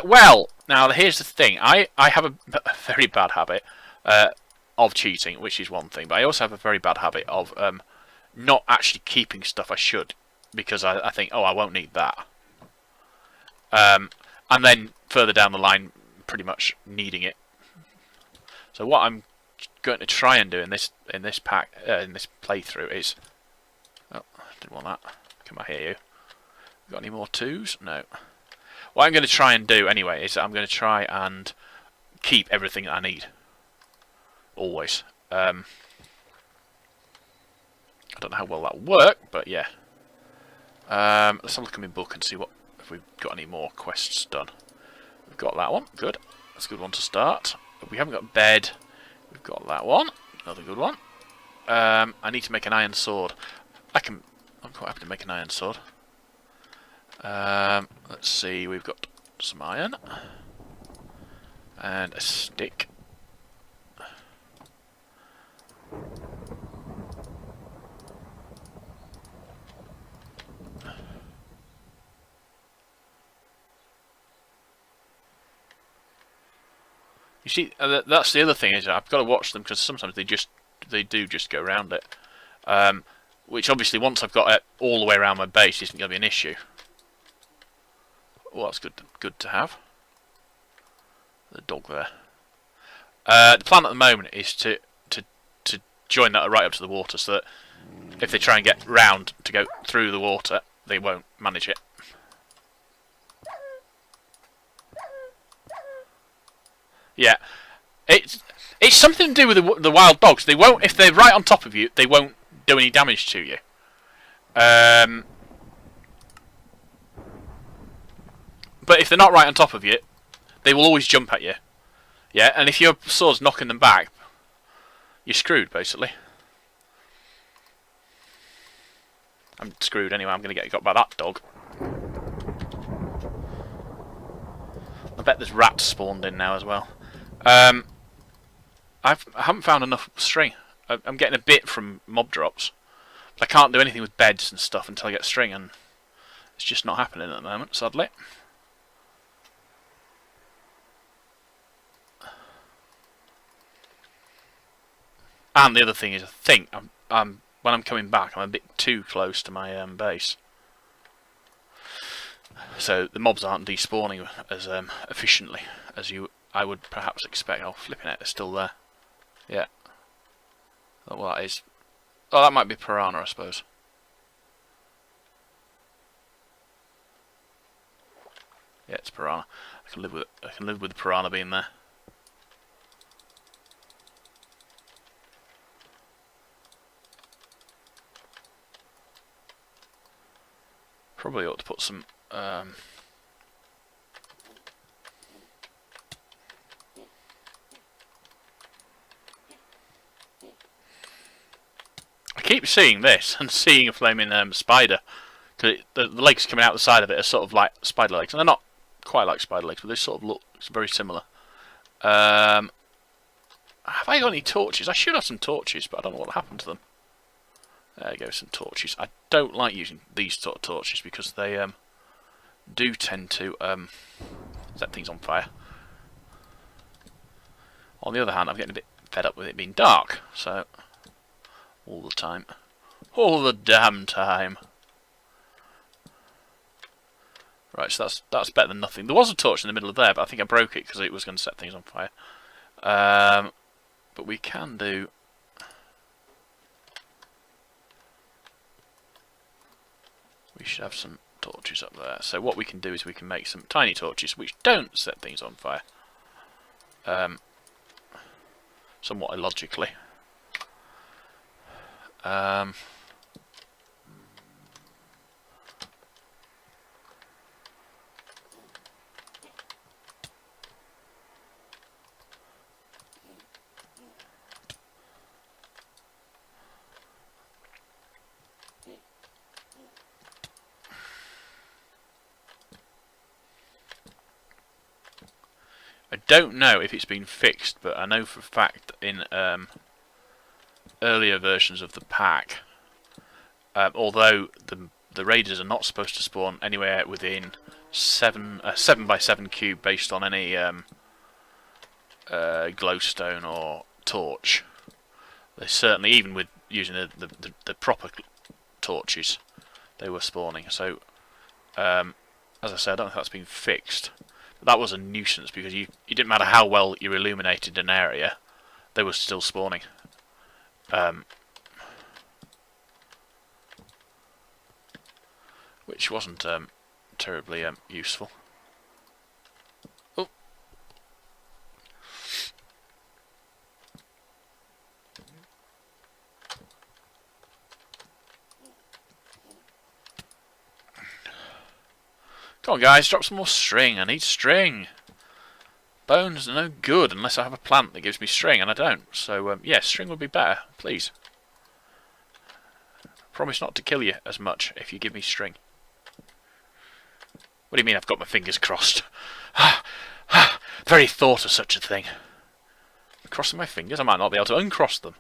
Well, now here's the thing. I have a very bad habit of cheating, which is one thing, but I also have a very bad habit of not actually keeping stuff I should, because I think, oh, I won't need that. And then further down the line, pretty much needing it. So what I'm going to try and do in this playthrough is, oh, didn't want that. Come on, hear you. Got any more twos? No. What I'm going to try and do anyway is I'm going to try and keep everything that I need. Always. I don't know how well that'll work, but yeah. Let's have a look at my book and see if we've got any more quests done. We've got that one. Good. That's a good one to start. But we haven't got bed. We've got that one. Another good one. I need to make an iron sword. I'm quite happy to make an iron sword. Let's see, we've got some iron and a stick. You see, that's the other thing, is I've got to watch them because sometimes they do just go around it. Which obviously, once I've got it all the way around my base, isn't going to be an issue. Well, that's good to have. The dog there. The plan at the moment is to join that right up to the water, so that if they try and get round to go through the water, they won't manage it. Yeah, it's something to do with the wild dogs. They won't, if they're right on top of you, they won't do any damage to you. But if they're not right on top of you, they will always jump at you. Yeah, and if your sword's knocking them back, you're screwed, basically. I'm screwed anyway. I'm going to get got by that dog. I bet there's rats spawned in now as well. I haven't found enough string. I'm getting a bit from mob drops. But I can't do anything with beds and stuff until I get string, and it's just not happening at the moment, sadly. And the other thing is, I think when I'm coming back, I'm a bit too close to my base, so the mobs aren't despawning as efficiently as I would perhaps expect. Oh, flipping it, they're still there. Yeah. Oh, well, that is. Oh, that might be piranha, I suppose. Yeah, it's piranha. I can live with it. I can live with the piranha being there. Probably ought to put some. I keep seeing this and seeing a flaming spider. Cause the legs coming out the side of it are sort of like spider legs, and they're not quite like spider legs, but they sort of look very similar. Have I got any torches? I should have some torches, but I don't know what happened to them. There you go, some torches. I don't like using these sort of torches because they do tend to set things on fire. On the other hand, I'm getting a bit fed up with it being dark, so all the time. All the damn time. Right, so that's better than nothing. There was a torch in the middle of there, but I think I broke it because it was going to set things on fire. But we can do. We should have some torches up there. So what we can do is we can make some tiny torches which don't set things on fire. Somewhat illogically. I don't know if it's been fixed, but I know for a fact in earlier versions of the pack, although the raiders are not supposed to spawn anywhere within 7 by 7 cube based on any glowstone or torch, they certainly, even with using the proper torches, they were spawning. So as I said, I don't know if that's been fixed. That was a nuisance because it didn't matter how well you illuminated an area, they were still spawning. Which wasn't terribly useful. Oh. Come on, guys, drop some more string. I need string. Bones are no good unless I have a plant that gives me string, and I don't. So, yeah, string would be better, please. Promise not to kill you as much if you give me string. What do you mean I've got my fingers crossed? The very thought of such a thing. Crossing my fingers? I might not be able to uncross them.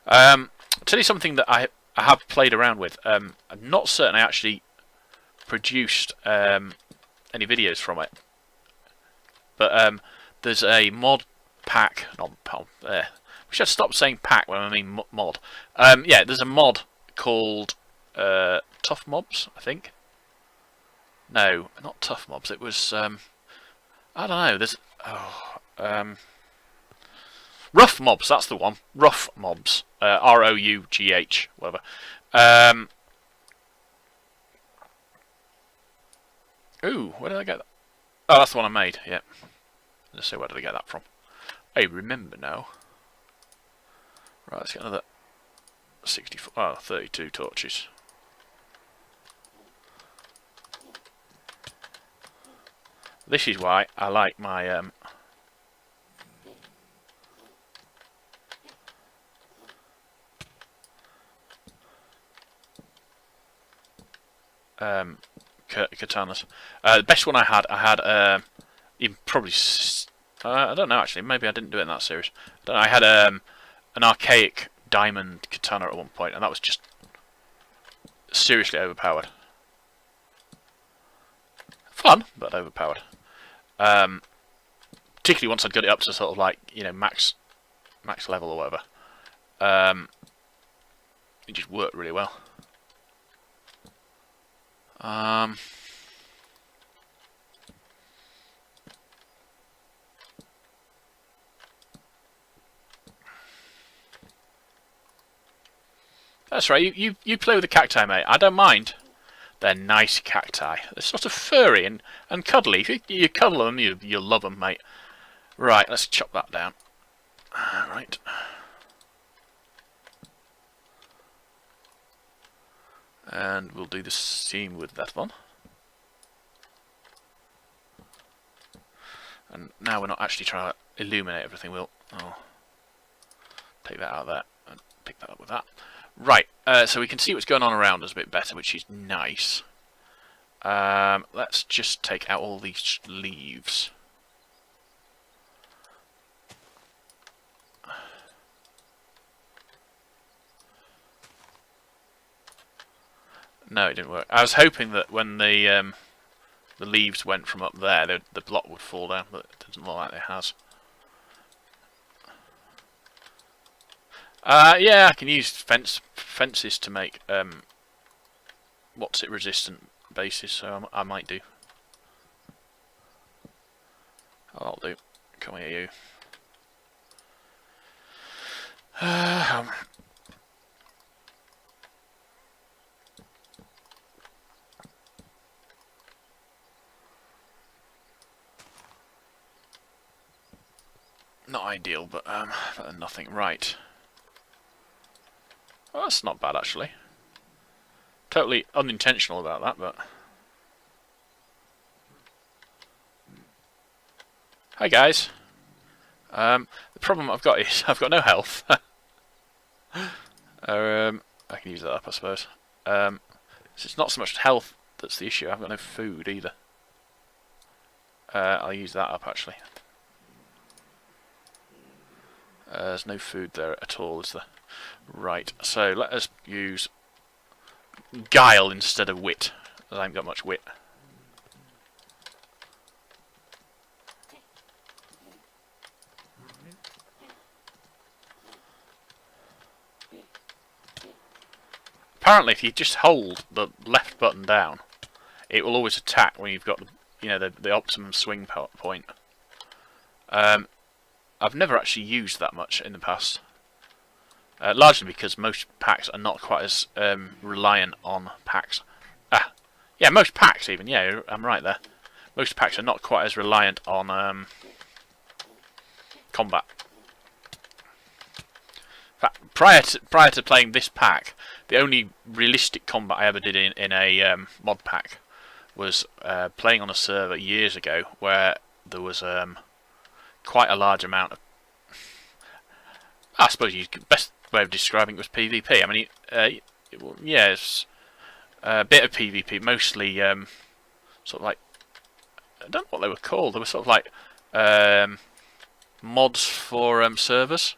I'll tell you something that I have played around with. I'm not certain I actually produced any videos from it. But there's a mod pack. We should stop saying pack when I mean mod. Yeah, there's a mod called Tough Mobs, I think. No, not Tough Mobs. It was I don't know. There's Rough Mobs. That's the one. Rough Mobs. ROUGH, whatever. Ooh, where did I get that? Oh, that's the one I made. Yeah. Let's see, where did I get that from? I remember now. Right, let's get another 32 torches. This is why I like my katanas. The best one I had even probably I don't know actually. Maybe I didn't do it in that series. I don't know. I had an archaic diamond katana at one point, and that was just seriously overpowered. Fun, but overpowered. Particularly once I'd got it up to sort of like, you know, max level or whatever. It just worked really well. That's right. You play with the cacti, mate. I don't mind. They're nice cacti. They're sort of furry and cuddly. If you cuddle them, you'll love them, mate. Right, let's chop that down. Right. And we'll do the same with that one. And now we're not actually trying to illuminate everything. We'll take that out of there and pick that up with that. Right, so we can see what's going on around us a bit better, which is nice. Let's just take out all these leaves. No, it didn't work. I was hoping that when the leaves went from up there, the block would fall down, but it doesn't look like it has. Yeah, I can use fences to make what's it resistant bases, so I might do. Oh, I'll do. Come here, you. Not ideal, but better than nothing. Right. Well, that's not bad, actually. Totally unintentional about that, but... Hi, guys. The problem I've got is I've got no health. I can use that up, I suppose. So it's not so much health that's the issue. I've got no food, either. I'll use that up, actually. There's no food there at all, is there? Right, so let us use guile instead of wit, as I haven't got much wit. Apparently, if you just hold the left button down, it will always attack when you've got, you know, the optimum swing point. I've never actually used that much in the past. Largely because most packs are not quite as reliant on packs. Yeah, most packs even. Yeah, I'm right there. Most packs are not quite as reliant on combat. In fact, prior to playing this pack, the only realistic combat I ever did in a mod pack was playing on a server years ago where there was quite a large amount of... I suppose the best way of describing it was PvP. I mean, yeah, A bit of PvP, mostly sort of like, I don't know what they were called. They were sort of like mods for servers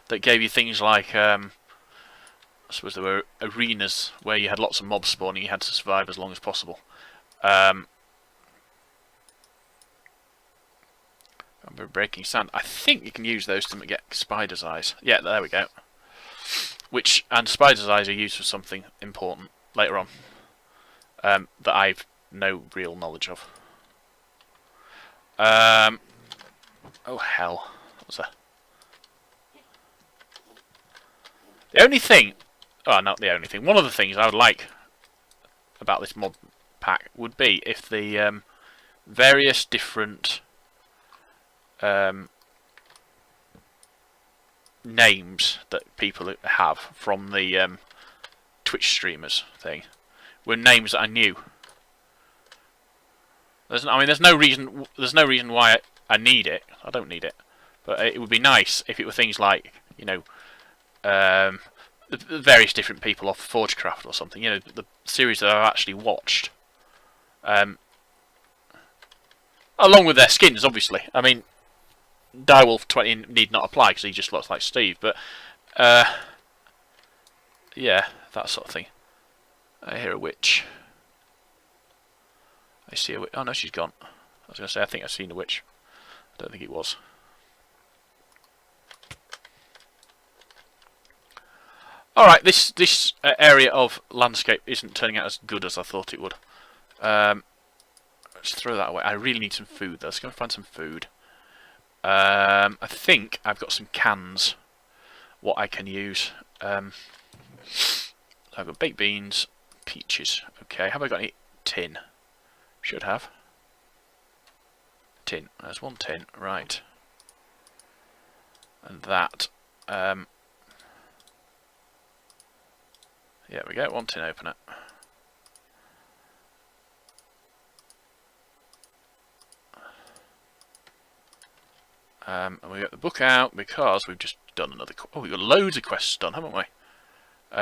that gave you things like, I suppose there were arenas where you had lots of mobs spawning. You had to survive as long as possible. I'm breaking sand. I think you can use those to get spider's eyes. Yeah, there we go. And spider's eyes are used for something important later on that I've no real knowledge of. Oh hell! What was that? The only thing, not the only thing. One of the things I would like about this mod pack would be if the various different names that people have from the Twitch streamers thing were names that I knew. There's no reason. There's no reason why I need it. I don't need it, but it would be nice if it were things like, you know, the various different people off Forgecraft or something. You know, the series that I've actually watched, along with their skins, obviously. I mean, Direwolf 20 need not apply because he just looks like Steve, but yeah, that sort of thing. I hear a witch. I see a witch. Oh no, she's gone. I was going to say, I think I've seen a witch. I don't think it was. Alright, this area of landscape isn't turning out as good as I thought it would. Let's throw that away. I really need some food though. Let's go and find some food. I think I've got some cans. What I can use. I've got baked beans, peaches. Okay, have I got any tin? Should have. Tin. There's one tin. Right. And that. Yeah, we go. One tin opener. And we got the book out because we've just done another. Oh, we've got loads of quests done, haven't we?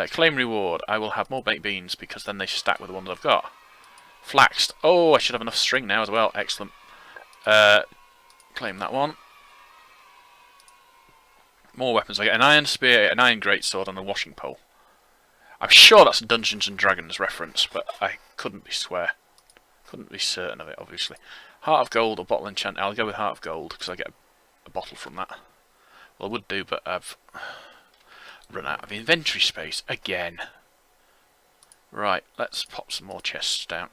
Claim reward. I will have more baked beans because then they stack with the ones I've got. Flaxed. Oh, I should have enough string now as well. Excellent. Claim that one. More weapons. I get an iron spear, an iron greatsword, and a washing pole. I'm sure that's a Dungeons and Dragons reference, but I couldn't be couldn't be certain of it, obviously. Heart of gold or bottle enchant. I'll go with heart of gold because I get a bottle from that. Well, I would do, but I've run out of inventory space again. Right, let's pop some more chests down.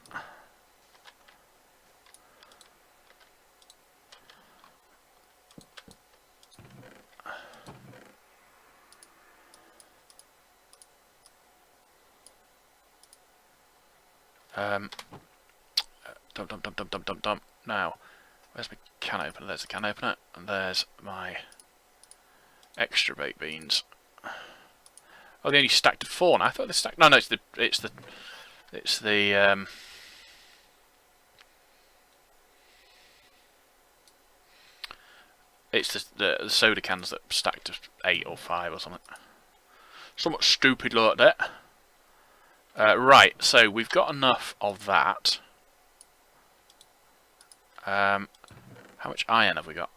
Dump. Now, where's my can opener? There's the can opener, and there's my extra baked beans. Oh, they only stacked to 4 now. I thought they stacked. No, it's the soda cans that stacked to 8 or 5 or something. Somewhat stupid like that. Right, so we've got enough of that. How much iron have we got?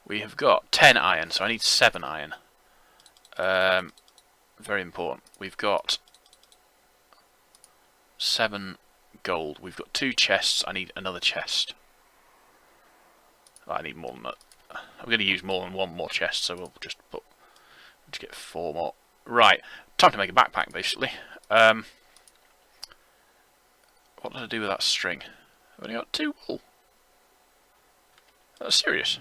We have got 10 iron, so I need 7 iron. Very important. We've got 7 gold. We've got 2 chests. I need another chest. I need more than that. I'm going to use more than 1 more chest, so we'll just get 4 more. Right, time to make a backpack, basically. What did I do with that string? I've only got 2 wool. That's serious.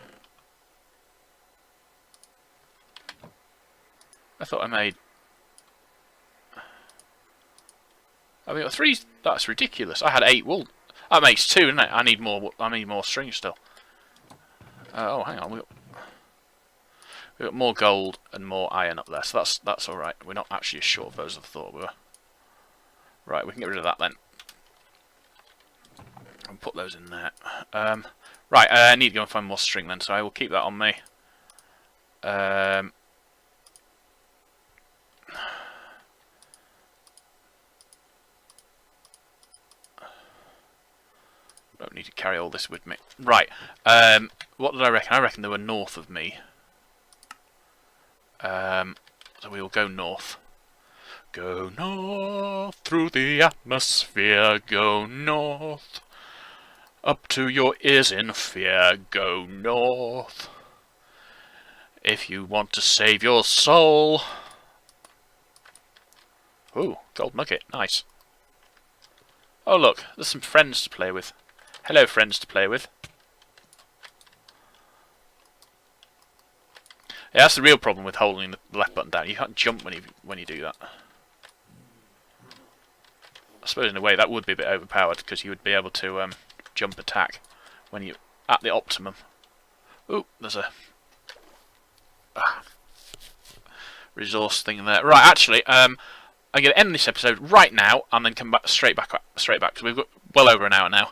I thought I made... I've got 3... That's ridiculous. I had 8 wool. That makes 2, doesn't it? I need more string still. Oh, hang on. We've got more gold and more iron up there, so that's alright. We're not actually as short of those as I thought we were. Right, we can get rid of that then. And put those in there. Right, I need to go and find more string then, so I will keep that on me. Don't need to carry all this with me. Right. What did I reckon? I reckon they were north of me. So we will go north. Go north through the atmosphere. Go north. Up to your ears in fear. Go north. If you want to save your soul. Ooh, gold nugget. Nice. Oh look, there's some friends to play with. Hello, friends to play with. Yeah, that's the real problem with holding the left button down. You can't jump when you do that. I suppose in a way that would be a bit overpowered because you would be able to jump attack when you at the optimum. Ooh, there's a resource thing there. Right, actually, I'm going to end this episode right now and then come back straight back because we've got well over an hour now.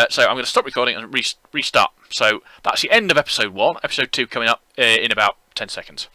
So I'm going to stop recording and restart. So that's the end of episode 1. Episode 2 coming up in about 10 seconds.